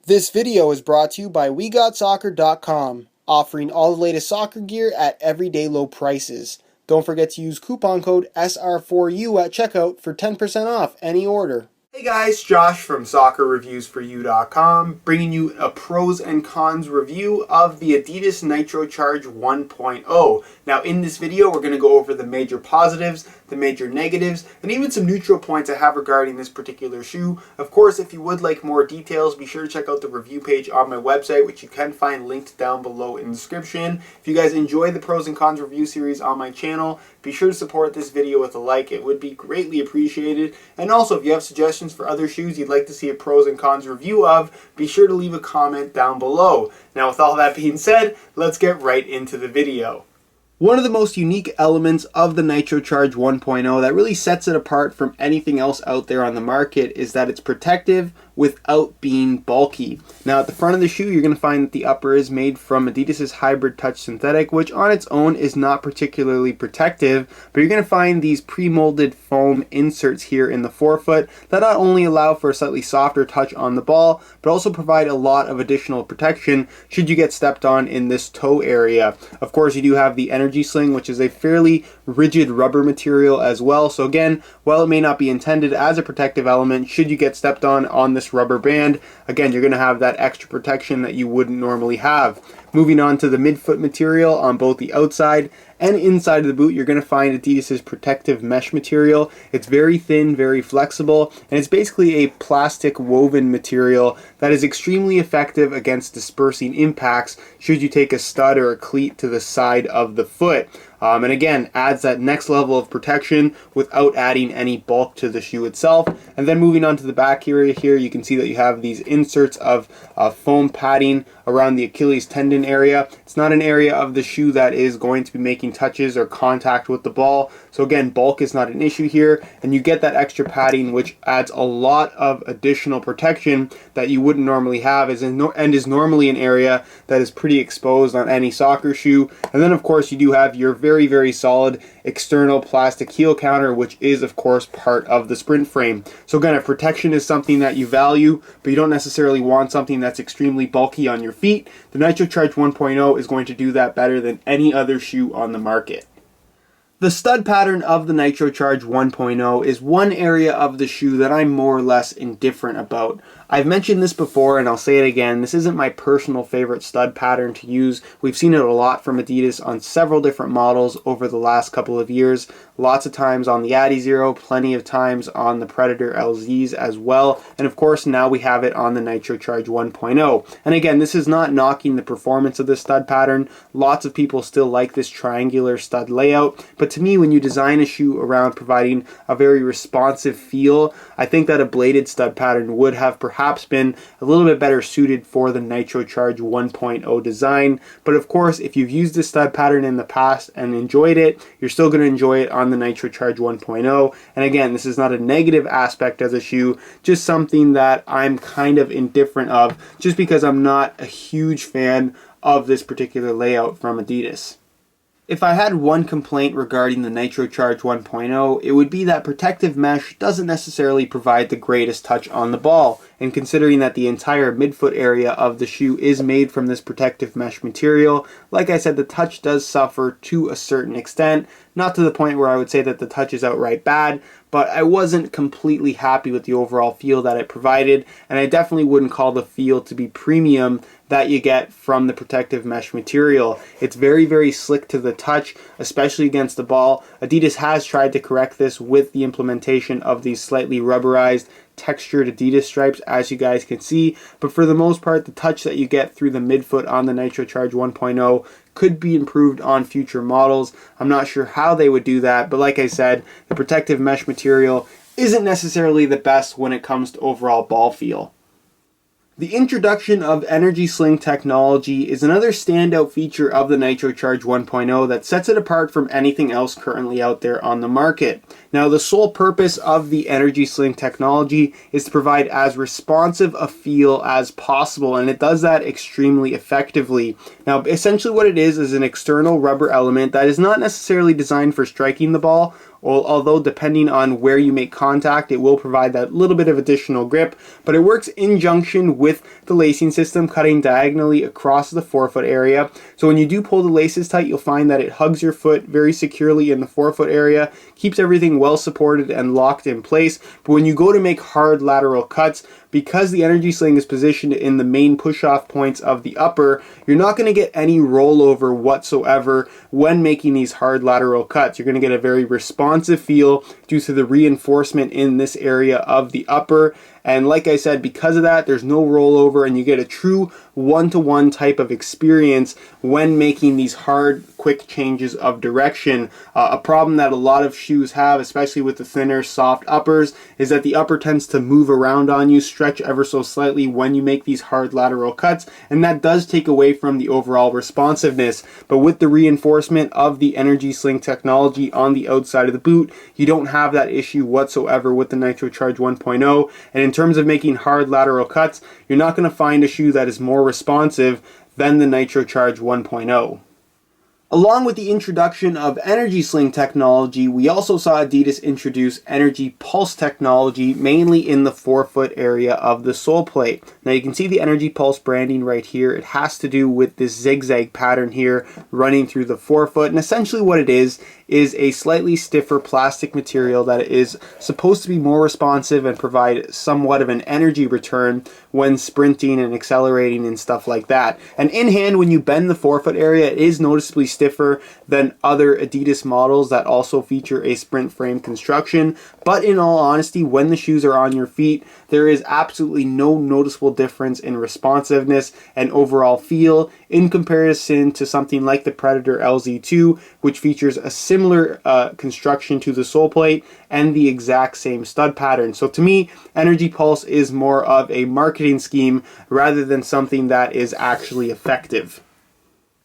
This video is brought to you by WeGotSoccer.com, offering all the latest soccer gear at everyday low prices. Don't forget to use coupon code SR4U at checkout for 10% off any order. Hey guys, Josh from SoccerReviewsForYou.com, bringing you a pros and cons review of the Adidas Nitrocharge 1.0. Now in this video we're going to go over the major positives, the major negatives, and even some neutral points I have regarding this particular shoe. Of course, if you would like more details, be sure to check out the review page on my website, which you can find linked down below in the description. If you guys enjoy the pros and cons review series on my channel, be sure to support this video with a like. It would be greatly appreciated. And also, if you have suggestions for other shoes you'd like to see a pros and cons review of, be sure to leave a comment down below. Now with all that being said, let's get right into the video. One of the most unique elements of the Nitrocharge 1.0 that really sets it apart from anything else out there on the market is that it's protective without being bulky. Now at the front of the shoe, you're going to find that the upper is made from Adidas's Hybrid Touch Synthetic, which on its own is not particularly protective, but you're going to find these pre-molded foam inserts here in the forefoot that not only allow for a slightly softer touch on the ball, but also provide a lot of additional protection should you get stepped on in this toe area. Of course, you do have the Sling, which is a fairly rigid rubber material as well. So again, while it may not be intended as a protective element, should you get stepped on this rubber band, again, you're going to have that extra protection that you wouldn't normally have. Moving on to the midfoot material on both the outside and inside of the boot, you're going to find Adidas's protective mesh material. It's very thin, very flexible, and it's basically a plastic woven material that is extremely effective against dispersing impacts should you take a stud or a cleat to the side of the foot. And again, adds that next level of protection without adding any bulk to the shoe itself. And then moving on to the back area here, you can see that you have these inserts of foam padding around the Achilles tendon area. It's not an area of the shoe that is going to be making touches or contact with the ball. So again, bulk is not an issue here, and you get that extra padding, which adds a lot of additional protection that you wouldn't normally have, and is normally an area that is pretty exposed on any soccer shoe. And then of course you do have your very, very solid external plastic heel counter, which is of course part of the sprint frame. So again, if protection is something that you value, but you don't necessarily want something that's extremely bulky on your feet, the Nitrocharge 1.0 is going to do that better than any other shoe on the market. The stud pattern of the Nitrocharge 1.0 is one area of the shoe that I'm more or less indifferent about. I've mentioned this before and I'll say it again, this isn't my personal favorite stud pattern to use. We've seen it a lot from Adidas on several different models over the last couple of years. Lots of times on the Adi Zero, plenty of times on the Predator LZs as well, and of course now we have it on the Nitrocharge 1.0. And again, this is not knocking the performance of this stud pattern. Lots of people still like this triangular stud layout, but to me, when you design a shoe around providing a very responsive feel, I think that a bladed stud pattern would have perhaps been a little bit better suited for the Nitrocharge 1.0 design. But of course, if you've used this stud pattern in the past and enjoyed it, you're still going to enjoy it on the Nitrocharge 1.0. And again, this is not a negative aspect of the shoe, just something that I'm kind of indifferent of, just because I'm not a huge fan of this particular layout from Adidas. If I had one complaint regarding the Nitrocharge 1.0, it would be that protective mesh doesn't necessarily provide the greatest touch on the ball. And considering that the entire midfoot area of the shoe is made from this protective mesh material, like I said, the touch does suffer to a certain extent. Not to the point where I would say that the touch is outright bad, but I wasn't completely happy with the overall feel that it provided, and I definitely wouldn't call the feel to be premium that you get from the protective mesh material. It's very, very slick to the touch, especially against the ball. Adidas has tried to correct this with the implementation of these slightly rubberized textured Adidas stripes, as you guys can see, but for the most part, the touch that you get through the midfoot on the Nitrocharge 1.0 could be improved on future models. I'm not sure how they would do that, but like I said, the protective mesh material isn't necessarily the best when it comes to overall ball feel. The introduction of Energy Sling technology is another standout feature of the Nitrocharge 1.0 that sets it apart from anything else currently out there on the market. Now, the sole purpose of the Energy Sling technology is to provide as responsive a feel as possible, and it does that extremely effectively. Now, essentially what it is an external rubber element that is not necessarily designed for striking the ball. although depending on where you make contact, it will provide that little bit of additional grip, but it works in junction with the lacing system, cutting diagonally across the forefoot area. So when you do pull the laces tight, you'll find that it hugs your foot very securely in the forefoot area, keeps everything well supported and locked in place. But when you go to make hard lateral cuts, because the Energy Sling is positioned in the main push-off points of the upper, you're not going to get any rollover whatsoever when making these hard lateral cuts. You're going to get a very responsive feel due to the reinforcement in this area of the upper. And like I said, because of that, there's no rollover, and you get a true one-to-one type of experience when making these hard, quick changes of direction. A problem that a lot of shoes have, especially with the thinner, soft uppers, is that the upper tends to move around on you, stretch ever so slightly when you make these hard lateral cuts, and that does take away from the overall responsiveness. But with the reinforcement of the Energy Sling technology on the outside of the boot, you don't have that issue whatsoever with the Nitrocharge 1.0. And in terms of making hard lateral cuts, you're not going to find a shoe that is more responsive than the Nitrocharge 1.0. Along with the introduction of Energy Sling technology, we also saw Adidas introduce EnergyPulse technology, mainly in the forefoot area of the sole plate. Now you can see the EnergyPulse branding right here. It has to do with this zigzag pattern here running through the forefoot, and essentially what it is a slightly stiffer plastic material that is supposed to be more responsive and provide somewhat of an energy return when sprinting and accelerating and stuff like that. And in hand, when you bend the forefoot area, it is noticeably stiffer than other Adidas models that also feature a sprint frame construction. But in all honesty, when the shoes are on your feet, there is absolutely no noticeable difference in responsiveness and overall feel in comparison to something like the Predator LZ2, which features a similar construction to the sole plate and the exact same stud pattern. So to me, EnergyPulse is more of a marketing scheme rather than something that is actually effective.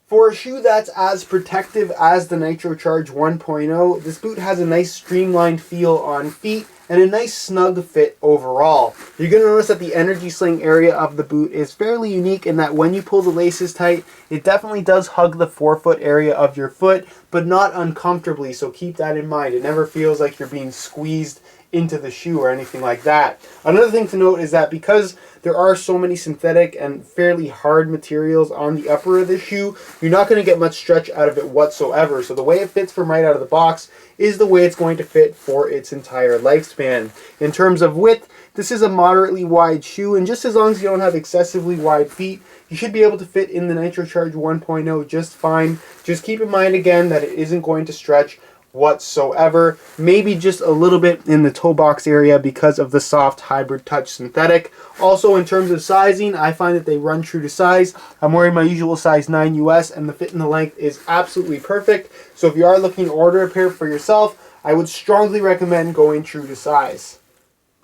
For a shoe that's as protective as the Nitrocharge 1.0, this boot has a nice streamlined feel on feet and a nice snug fit overall. You're going to notice that the Energy Sling area of the boot is fairly unique in that when you pull the laces tight, it definitely does hug the forefoot area of your foot, but not uncomfortably, so keep that in mind. It never feels like you're being squeezed into the shoe or anything like that. Another thing to note is that because there are so many synthetic and fairly hard materials on the upper of the shoe, you're not going to get much stretch out of it whatsoever. So the way it fits from right out of the box is the way it's going to fit for its entire lifespan. In terms of width, this is a moderately wide shoe, and just as long as you don't have excessively wide feet, you should be able to fit in the Nitrocharge 1.0 just fine. Just keep in mind again that it isn't going to stretch whatsoever, maybe just a little bit in the toe box area because of the soft hybrid touch synthetic. Also, in terms of sizing, I find that they run true to size. I'm wearing my usual size 9 US, and the fit and the length is absolutely perfect. So if you are looking to order a pair for yourself, I would strongly recommend going true to size.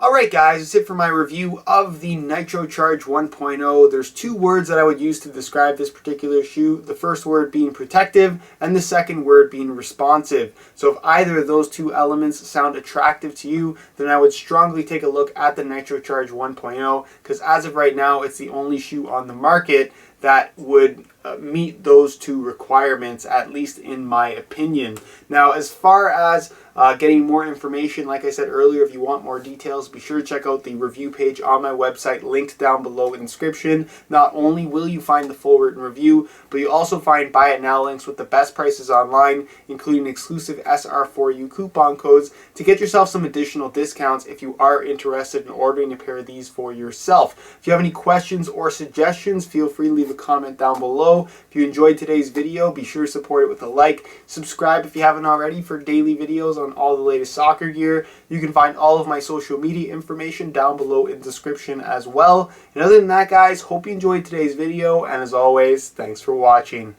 Alright guys, that's it for my review of the Nitrocharge 1.0. There's two words that I would use to describe this particular shoe. The first word being protective, and the second word being responsive. So if either of those two elements sound attractive to you, then I would strongly take a look at the Nitrocharge 1.0, because as of right now, it's the only shoe on the market that would meet those two requirements, at least in my opinion. Now, as far as getting more information, like I said earlier, if you want more details, be sure to check out the review page on my website, linked down below in the description. Not only will you find the full written review, but you also find buy it now links with the best prices online, including exclusive SR4U coupon codes to get yourself some additional discounts if you are interested in ordering a pair of these for yourself. If you have any questions or suggestions, feel free to leave a comment down below. If you enjoyed today's video, be sure to support it with a like. Subscribe if you haven't already for daily videos on all the latest soccer gear. You can find all of my social media information down below in the description as well. And other than that, guys, hope you enjoyed today's video, and as always, thanks for watching.